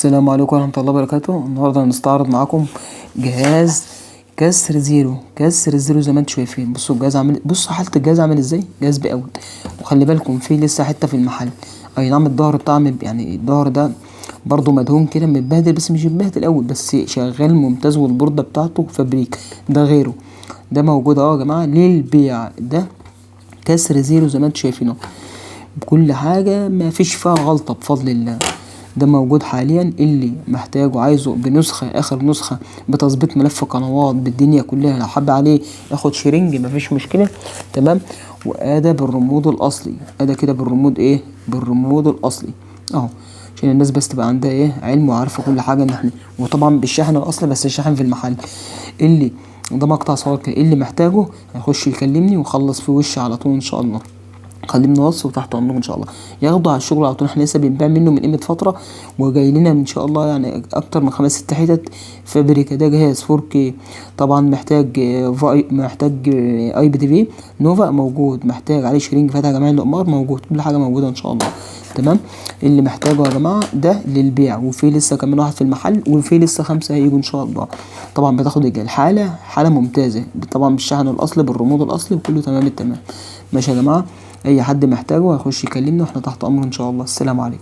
السلام عليكم ورحمة الله وبركاته. النهاردة هنستعرض معاكم جهاز كسر زيرو زي ما انتم شايفين. بصوا الجهاز بصوا حالة الجهاز عامل ازاي، جهاز بيقود. وخلي بالكم فيه لسه حتة في المحل، اي نعم الظهر بتاع يعني الظهر ده برضو مدهون كده متبهدل، بس مش متبهدل اوي، بس شغال ممتاز. والبوردة بتاعته فابريك، ده غيره، ده موجود اهو يا جماعة للبيع. ده كسر زيرو زي ما انتم شايفينه، بكل حاجة ما فيش فيها غلطة بفضل الله. ده موجود حاليا، اللي محتاجه عايزه بنسخة اخر نسخة بتظبيط ملف قنوات بالدنيا كلها، لو حب عليه ياخد شرنج مفيش مشكلة، تمام. وادى بالرمود الاصلي، ادى كده بالرمود ايه، بالرمود الاصلي اهو، عشان الناس بس تبقى عندها ايه علم وعارفة كل حاجة ان احنا. وطبعا بالشحن الاصلي، بس الشحن في المحل. اللي ده مقطع صور كده، اللي محتاجه هيخش يكلمني وخلص في وش على طول ان شاء الله. خلينا نوصل وتحت امركم ان شاء الله، ياخدوا على الشغل على طول. احنا لسه بنبيع منه من قيمه فتره، وجاي لنا ان شاء الله يعني اكتر من 5-6 حتت فابريكا. ده جهاز 4K طبعا، محتاج اي بي تي في نوفا موجود، محتاج عليه شرينج فاتح جميع الاقمار موجود، كل حاجه موجوده ان شاء الله، تمام. اللي محتاجه يا جماعه ده للبيع، وفي لسه كمان واحد في المحل، وفي لسه 5 هيجوا ان شاء الله. طبعا بتاخد حاله ممتازه طبعا، بالشحن الاصلي بالرمود الاصلي وكله تمام التمام. ماشي يا جماعه، اي حد محتاجه هيخش يكلمنا واحنا تحت امره ان شاء الله. السلام عليكم.